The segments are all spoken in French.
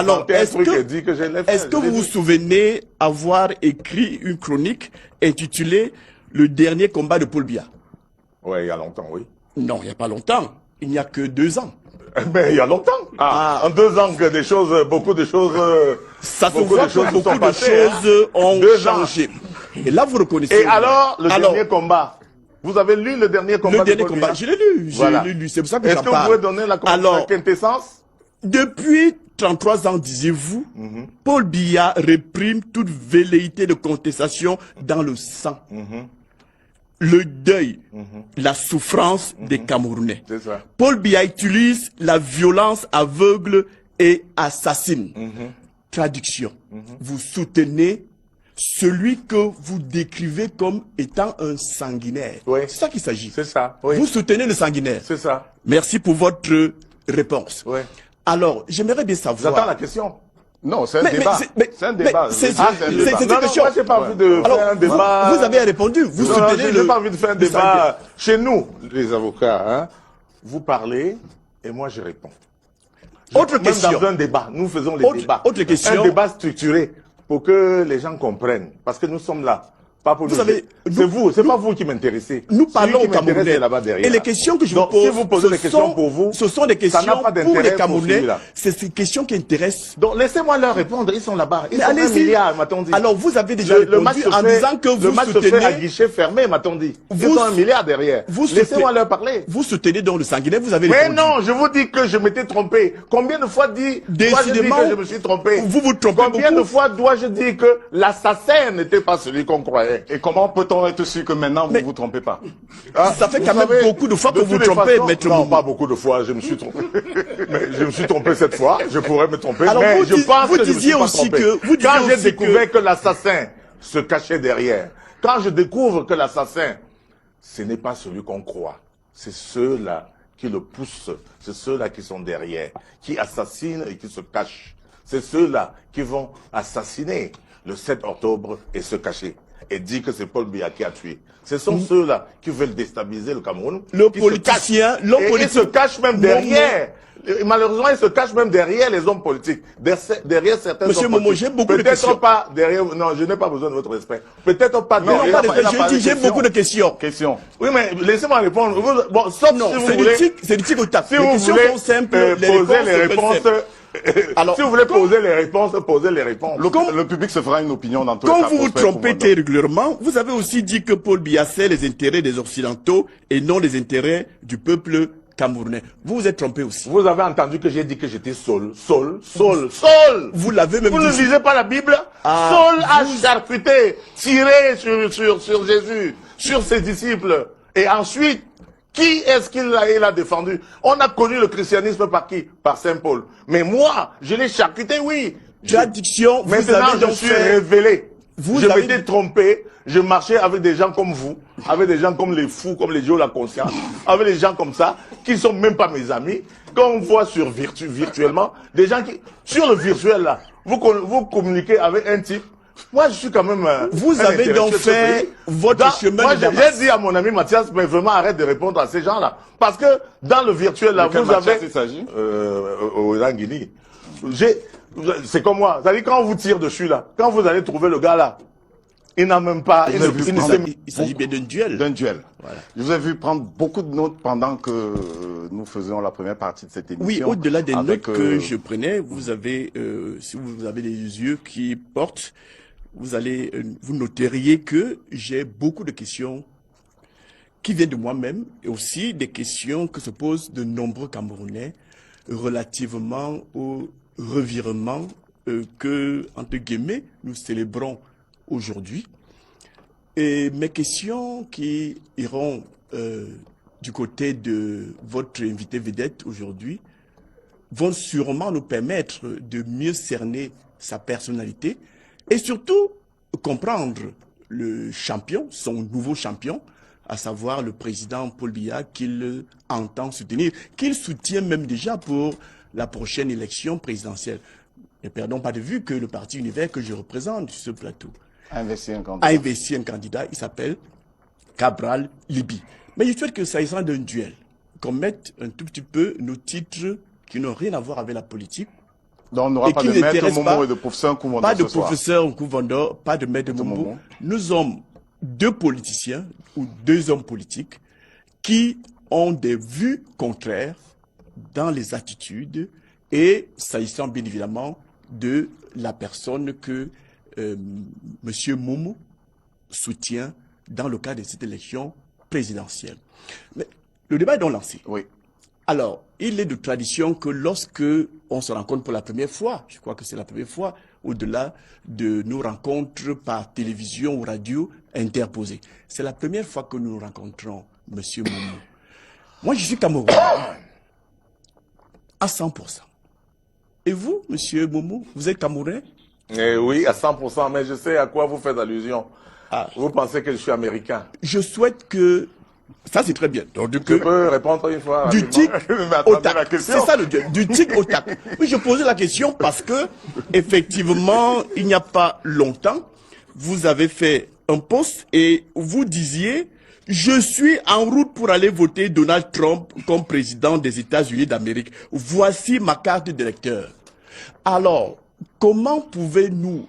Alors, est-ce que vous vous souvenez avoir écrit une chronique intitulée « Le dernier combat de Paul Biya » ? Oui, il y a longtemps, oui. Non, il n'y a pas longtemps. Il n'y a que 2 ans. Mais il y a longtemps. En 2 ans que des choses, beaucoup de choses. Ça se voit que beaucoup de choses ont changé. Et là, vous reconnaissez. Et alors, le dernier combat. Vous avez lu le dernier combat? Le dernier combat, je l'ai lu. Voilà. C'est pour ça que j'en parle. Est-ce que vous pouvez donner la quintessence? Depuis 33 ans, disiez-vous, Paul Biya réprime toute velléité de contestation dans le sang. Le deuil, la souffrance des Camerounais. Paul Biya utilise la violence aveugle et assassine. Traduction. Vous soutenez celui que vous décrivez comme étant un sanguinaire. Oui. C'est ça qu'il s'agit. C'est ça. Oui. Vous soutenez le sanguinaire. C'est ça. Merci pour votre réponse. Oui. Alors, j'aimerais bien savoir. J'attends la question. Non, c'est un débat. C'est un débat. C'est une question. Moi, j'ai pas envie de faire un débat. Vous avez répondu. Vous soutenez j'ai pas envie de faire un débat. Chez nous, les avocats, hein, vous parlez et moi je réponds. Autre question. Dans un débat, nous faisons les débats. Autre question. Un débat structuré pour que les gens comprennent. Parce que nous sommes là. Pas pour nous. C'est vous, c'est pas vous qui m'intéressez. Nous parlons aux Camerounais. Et les questions que je vous pose, si vous posez des questions pour vous, ce sont des questions pour les Camerounais. C'est ces questions qui intéressent. Donc laissez-moi leur répondre. Ils sont là-bas. Ils sont 1 milliard, m'a-t-on dit. Alors vous avez déjà répondu en disant que vous soutenez. Le match se fait à guichet fermé, m'a-t-on dit. Ils sont 1 milliard derrière. Laissez-moi leur parler. Vous soutenez donc le sanguinaire. Vous avez répondu. Mais non, je vous dis que je m'étais trompé. Combien de fois dois-je dire que je me suis trompé? Vous vous trompez beaucoup. Combien de fois dois-je dire que l'assassin n'était pas celui qu'on croyait? Et comment peut-on être sûr que maintenant vous ne vous trompez pas? Ça fait quand même beaucoup de fois que vous vous trompez, maître Non, Moumou. pas beaucoup de fois, je me suis trompé. Mais je me suis trompé cette fois, je pourrais me tromper, Alors mais vous je pense que je me suis pas trompé. Quand j'ai découvert que l'assassin se cachait derrière, quand je découvre que l'assassin, ce n'est pas celui qu'on croit, c'est ceux-là qui le poussent, c'est ceux-là qui sont derrière, qui assassinent et qui se cachent. C'est ceux-là qui vont assassiner le 7 octobre et se cacher. Et dit que c'est Paul Biya qui a tué. Ce sont ceux-là qui veulent déstabiliser le Cameroun. Le politicien, l'homme politique. Ils se cachent même derrière. Malheureusement, ils se cachent même derrière les hommes politiques. Derrière certains Monsieur hommes Momo, politiques. j'ai beaucoup de questions. Peut-être pas derrière. Non, je n'ai pas besoin de votre respect. Peut-être pas derrière. Non, pas de respect. Je dis, j'ai beaucoup de questions. Oui, mais laissez-moi répondre. Bon, sauf non, si vous voulez. C'est du tic au tac. Si vous voulez poser les réponses. Alors, si vous voulez poser les réponses, posez les réponses. Le public se fera une opinion dans tous les cas. Quand vous vous trompez régulièrement, vous avez aussi dit que Paul Biya sert les intérêts des Occidentaux et non les intérêts du peuple camerounais. Vous vous êtes trompé aussi. Vous avez entendu que j'ai dit que j'étais Saul. Vous l'avez même dit. Vous ne lisez pas la Bible? Saul a charcuté, tiré sur Jésus, sur ses disciples. Et ensuite, qui est-ce qu'il a défendu? On a connu le christianisme par qui? Par Saint Paul. Mais moi, je l'ai charcuté, oui. Traduction, maintenant je suis révélé. Je m'étais trompé, je marchais avec des gens comme vous, avec des gens comme les fous, comme les Dieu la conscience, avec des gens comme ça, qui ne sont même pas mes amis, qu'on voit sur virtuellement, des gens qui, sur le virtuel là, vous communiquez avec un type. Moi, je suis quand même. Vous avez donc fait votre chemin. Moi, j'ai dit à mon ami Mathias, mais vraiment arrête de répondre à ces gens-là. Parce que dans le virtuel, là, vous avez. Il s'agit au Languini. C'est comme moi. C'est-à-dire, quand on vous tire dessus, là, quand vous allez trouver le gars là, il n'a même pas. Il s'agit bien d'un duel. D'un duel. Voilà. Je vous ai vu prendre beaucoup de notes pendant que nous faisions la première partie de cette émission. Oui, au-delà des notes que je prenais, vous avez, si vous avez les yeux qui portent, vous noteriez que j'ai beaucoup de questions qui viennent de moi-même et aussi des questions que se posent de nombreux Camerounais relativement au revirement que, entre guillemets, nous célébrons aujourd'hui. Et mes questions qui iront du côté de votre invité vedette aujourd'hui vont sûrement nous permettre de mieux cerner sa personnalité et surtout comprendre le champion, son nouveau champion, à savoir le président Paul Biya qu'il entend soutenir, qu'il soutient même déjà pour la prochaine élection présidentielle. Ne perdons pas de vue que le parti Univers que je représente sur ce plateau a investi un candidat. Il s'appelle Cabral Libi. Mais je souhaite que s'agissant d'un duel, qu'on mette un tout petit peu nos titres qui n'ont rien à voir avec la politique Donc on n'aura pas de maître Momo et de professeur Kouvondo. Pas de professeur Kouvondo, pas de maître Momo. Nous sommes deux politiciens ou deux hommes politiques qui ont des vues contraires dans les attitudes et s'agissant bien évidemment de la personne que Monsieur Momo soutient dans le cadre de cette élection présidentielle. Mais le débat est donc lancé. Oui. Alors, il est de tradition que lorsque on se rencontre pour la première fois, je crois que c'est la première fois, au-delà de nos rencontres par télévision ou radio interposées, c'est la première fois que nous rencontrons Monsieur Momo. Moi, je suis Camerounais à 100%. Et vous, Monsieur Momo, vous êtes Camerounais? Oui, à 100%, mais je sais à quoi vous faites allusion. Vous pensez que je suis américain? Je souhaite que... Ça, c'est très bien. Donc, je peux répondre une fois. Du tic au tac. C'est ça le du tic au tac. Oui, je posais la question parce que, effectivement, il n'y a pas longtemps, vous avez fait un post et vous disiez « Je suis en route pour aller voter Donald Trump comme président des États-Unis d'Amérique. Voici ma carte d'électeur. » Alors, comment pouvez-vous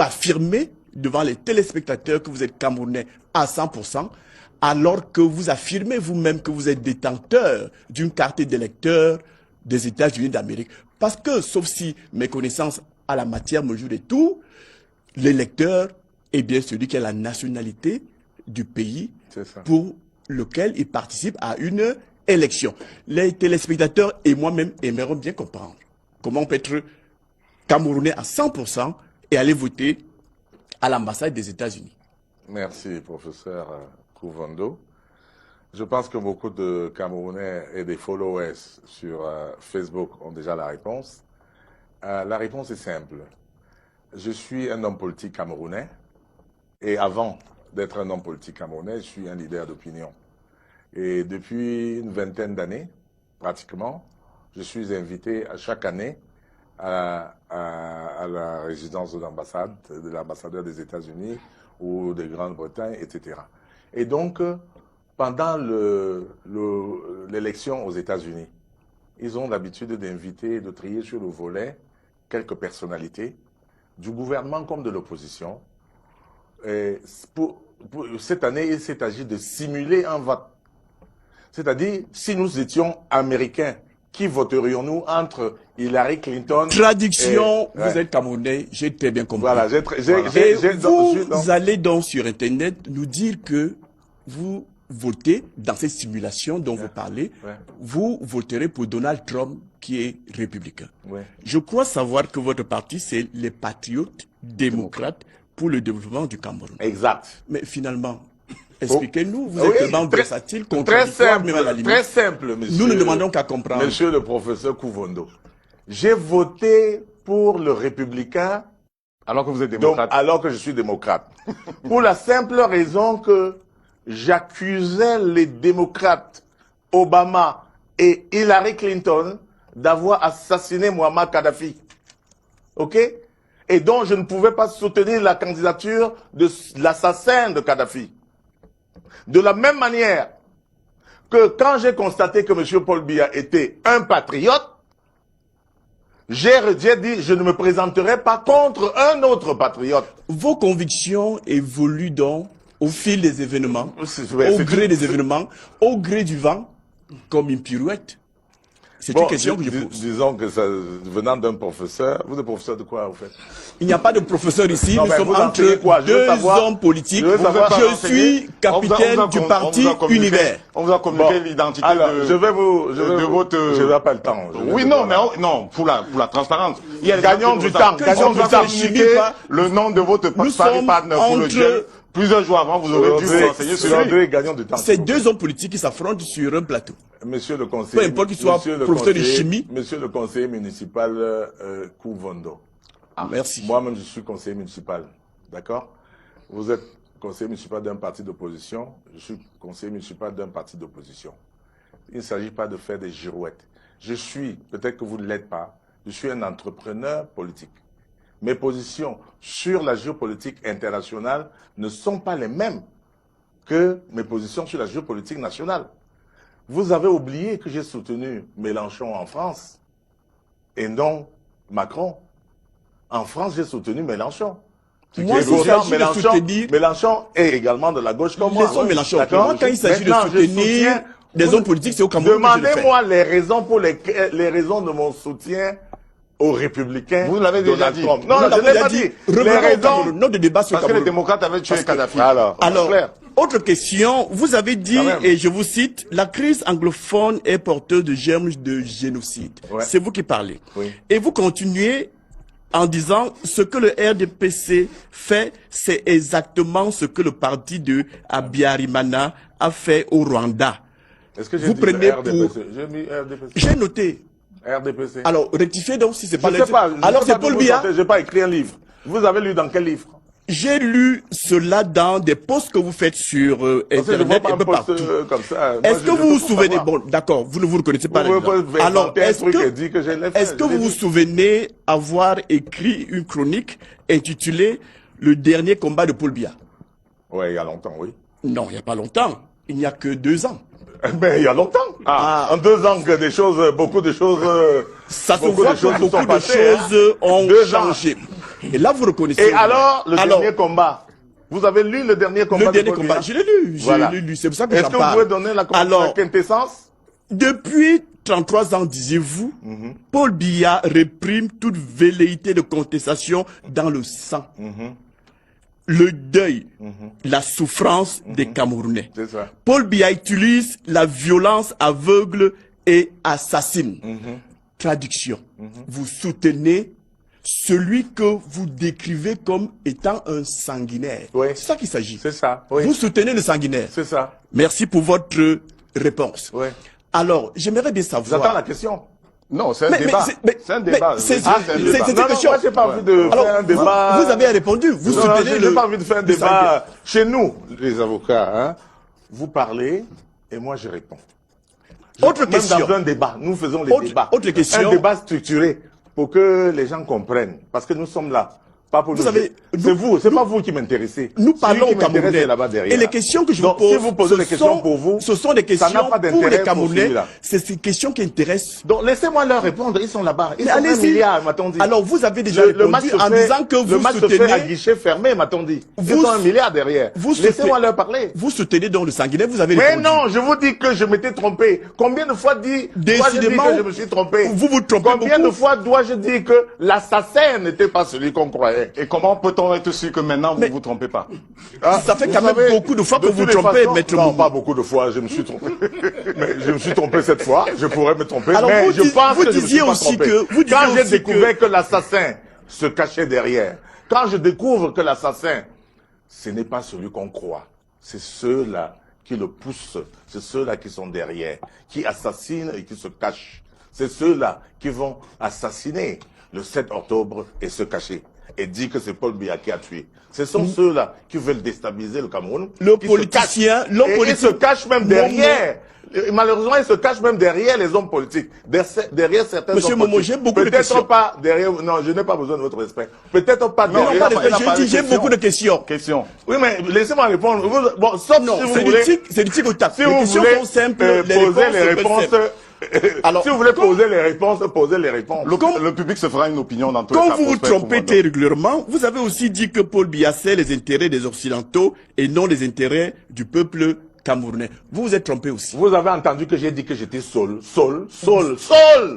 affirmer devant les téléspectateurs que vous êtes Camerounais à 100%, alors que vous affirmez vous-même que vous êtes détenteur d'une carte d'électeur des États-Unis d'Amérique? Parce que, sauf si mes connaissances à la matière me jouent des tours, l'électeur est bien celui qui a la nationalité du pays pour lequel il participe à une élection. Les téléspectateurs et moi-même aimeront bien comprendre comment on peut être Camerounais à 100% et aller voter à l'ambassade des États-Unis. Merci, professeur Kouvondo. Je pense que beaucoup de Camerounais et des followers sur Facebook ont déjà la réponse. La réponse est simple. Je suis un homme politique camerounais et avant d'être un homme politique camerounais, je suis un leader d'opinion. Et depuis une vingtaine d'années, pratiquement, je suis invité à chaque année à la résidence de l'ambassadeur des États-Unis ou de Grande-Bretagne, etc. Et donc, pendant l'élection aux États-Unis, ils ont l'habitude d'inviter et de trier sur le volet quelques personnalités du gouvernement comme de l'opposition. Cette année, il s'est agi de simuler un vote. C'est-à-dire, si nous étions américains, qui voterions-nous entre Hillary Clinton Traduction, vous êtes Camerounais, j'ai très bien compris. Voilà, vous allez donc sur Internet nous dire que vous votez dans cette simulation dont vous parlez, vous voterez pour Donald Trump qui est républicain. Je crois savoir que votre parti, c'est les Patriotes démocrates pour le développement du Cameroun. Exact. Mais finalement, expliquez-nous, vous êtes tellement versatile, contradictoire, même à la limite. Très simple, monsieur. Nous ne demandons qu'à comprendre. Monsieur le professeur Kouvondo, j'ai voté pour le républicain alors que vous êtes démocrate. Alors que je suis démocrate. Pour la simple raison que j'accusais les démocrates, Obama et Hillary Clinton, d'avoir assassiné Muammar Kadhafi. OK? Et donc je ne pouvais pas soutenir la candidature de l'assassin de Kadhafi. De la même manière que quand j'ai constaté que M. Paul Biya était un patriote, j'ai dit je ne me présenterai pas contre un autre patriote. Vos convictions évoluent donc au fil des événements, au gré des événements, au gré du vent, comme une pirouette. C'est une question que je pose. Disons que ça, venant d'un professeur, vous êtes professeur de quoi, en fait? Il n'y a pas de professeur ici, nous sommes entre deux hommes politiques. Je suis capitaine du parti Univers. On vous a communiqué l'identité de votre... Je n'ai pas le temps. Oui, non, mais non, pour la transparence. Gagnons du temps, gagnons du temps. Le nom de votre partenaire pour le jeune. Plusieurs jours avant, vous aurez dû vous renseigner sur lui. C'est deux hommes politiques qui s'affrontent sur un plateau. Monsieur le conseiller, peu importe qu'il soit professeur de chimie. Monsieur le conseiller municipal Kouvondo. Merci. Moi-même, je suis conseiller municipal. D'accord? Vous êtes conseiller municipal d'un parti d'opposition. Je suis conseiller municipal d'un parti d'opposition. Il ne s'agit pas de faire des girouettes. Je suis, peut-être que vous ne l'êtes pas, je suis un entrepreneur politique. Mes positions sur la géopolitique internationale ne sont pas les mêmes que mes positions sur la géopolitique nationale. Vous avez oublié que j'ai soutenu Mélenchon en France. et non Macron. En France, j'ai soutenu Mélenchon. Moi, s'il s'agit de soutenir... Mélenchon est également de la gauche comme moi. Laissons Mélenchon. Moi, quand il s'agit de soutenir des hommes politiques, c'est au Cameroun. Demandez-moi les raisons pour les raisons de mon soutien aux Républicains. Vous l'avez déjà dit. Non, je ne l'ai pas dit. Les raisons... Notre débat sur parce que les démocrates avaient tué Kadhafi. Alors, autre question. Vous avez dit, et je vous cite, la crise anglophone est porteuse de germes de génocide. Ouais. C'est vous qui parlez. Oui. Et vous continuez en disant ce que le RDPC fait, c'est exactement ce que le parti de Habyarimana a fait au Rwanda. Est-ce que j'ai Vous dit prenez RDPC? pour... J'ai mis RDPC. J'ai noté. RDPC. Alors, rectifiez donc si c'est pas... Je sais pas. Alors, c'est Paul Biya. Je n'ai pas écrit un livre. Vous avez lu dans quel livre? J'ai lu cela dans des posts que vous faites sur Internet et peu partout. Est-ce que vous vous souvenez, bon, d'accord, vous ne vous reconnaissez pas les alors, est-ce que vous vous souvenez avoir écrit une chronique intitulée Le dernier combat de Paul Biya? Oui, il y a longtemps, oui. Non, il n'y a pas longtemps. Il n'y a que 2 ans. Mais il y a longtemps. En 2 ans que des choses, beaucoup de choses. Ça se voit que beaucoup de choses ont changé. Et là, vous reconnaissez. Et alors, le dernier combat. Vous avez lu le dernier combat? Le dernier combat, je l'ai lu. Voilà. Je l'ai lu. C'est pour ça que j'en parle. Est-ce que vous pouvez donner la quintessence? Depuis 33 ans, disiez-vous, Paul Biya réprime toute velléité de contestation dans le sang. Le deuil, la souffrance des Camerounais. C'est ça. Paul Biya utilise la violence aveugle et assassine. Traduction. Vous soutenez celui que vous décrivez comme étant un sanguinaire. Oui. C'est ça qu'il s'agit. C'est ça. Oui. Vous soutenez le sanguinaire. C'est ça. Merci pour votre réponse. Oui. Alors, j'aimerais bien savoir... J'attends la question. Non, c'est un débat. C'est un débat. C'est une question. Moi, j'ai pas envie de faire un débat. Vous avez répondu. Vous soutenez j'ai pas envie de faire un débat. Chez nous, les avocats, hein, vous parlez et moi je réponds. Autre question. Même dans un débat, nous faisons les débats. Autre question. Un débat structuré pour que les gens comprennent. Parce que nous sommes là. Pas pour c'est vous, c'est pas vous qui m'intéressez. Nous parlons aux Camerounais. Et les questions que je vous pose, si vous posez des questions pour vous, ce sont des questions pour les Camerounais. C'est ces questions qui intéressent. Donc laissez-moi leur répondre. Ils sont là-bas. Ils sont 1 milliard, m'a-t-on dit. Alors vous avez déjà répondu en disant que vous soutenez. Le match se fait à guichet fermé, m'a-t-on dit. Ils sont 1 milliard derrière. Laissez-moi leur parler. Vous soutenez donc le sanguinaire. Vous avez répondu. Mais non, je vous dis que je m'étais trompé. Combien de fois dois-je dire que je me suis trompé? Vous vous trompez beaucoup. Combien de fois dois-je dire que l'assassin n'était pas celui qu'on croyait? Et comment peut-on être sûr que maintenant vous ne vous trompez pas? Ça fait quand même beaucoup de fois que vous vous trompez, maître Non, Moumou. pas beaucoup de fois, je me suis trompé. Mais je me suis trompé cette fois, je pourrais me tromper, alors mais je pense que je me suis pas aussi trompé. que Quand j'ai découvert que l'assassin se cachait derrière, quand je découvre que l'assassin, ce n'est pas celui qu'on croit, c'est ceux-là qui le poussent, c'est ceux-là qui sont derrière, qui assassinent et qui se cachent. C'est ceux-là qui vont assassiner le 7 octobre et se cacher. Et dit que c'est Paul Biya qui a tué. Ce sont ceux-là qui veulent déstabiliser le Cameroun. Le politicien, l'homme politique. Ils se cachent même derrière. Malheureusement, ils se cachent même derrière les hommes politiques. Derrière certains Monsieur hommes Momo, politiques. j'ai beaucoup de questions. Peut-être pas derrière... Non, je n'ai pas besoin de votre respect. Peut-être pas derrière... Non, pas de respect, je dis j'ai beaucoup de questions. Oui, mais laissez-moi répondre. Bon, sauf non, si vous voulez... c'est du tic au tac. Si vous voulez poser les réponses... Alors, si vous voulez poser les réponses, posez les réponses. Le public se fera une opinion dans tous les cas. Quand vous vous trompez très régulièrement, vous avez aussi dit que Paul Biya sert les intérêts des Occidentaux et non les intérêts du peuple camerounais. Vous vous êtes trompé aussi. Vous avez entendu que j'ai dit que j'étais Saul.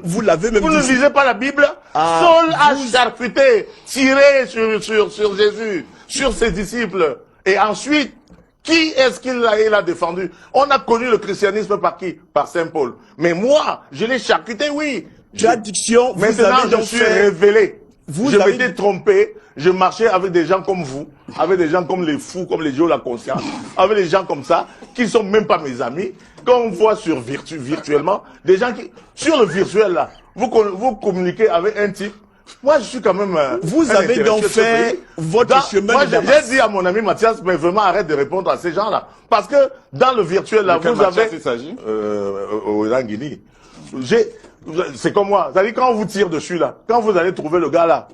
Vous l'avez même dit. Vous ne lisez pas la Bible? Saul a charcuté, tiré sur Jésus, sur ses disciples. Et ensuite, qui est-ce qu'il a défendu? On a connu le christianisme par qui? Par Saint Paul. Mais moi, je l'ai charcuté, oui. Traduction, maintenant, je suis révélé. Je m'étais trompé. Je marchais avec des gens comme vous, avec des gens comme les fous, comme les gens de la conscience, avec des gens comme ça, qui sont même pas mes amis, qu'on voit sur virtuellement, des gens qui, sur le virtuel là, vous communiquez avec un type. Moi, je suis quand même... vous avez donc fait votre chemin moi, de Damas. J'ai dit à mon ami Mathias, mais vraiment arrête de répondre à ces gens-là. Parce que dans le virtuel, là, vous avez... il s'agit au Languini. C'est comme moi. C'est-à-dire, quand on vous tire dessus, là, quand vous allez trouver le gars, là,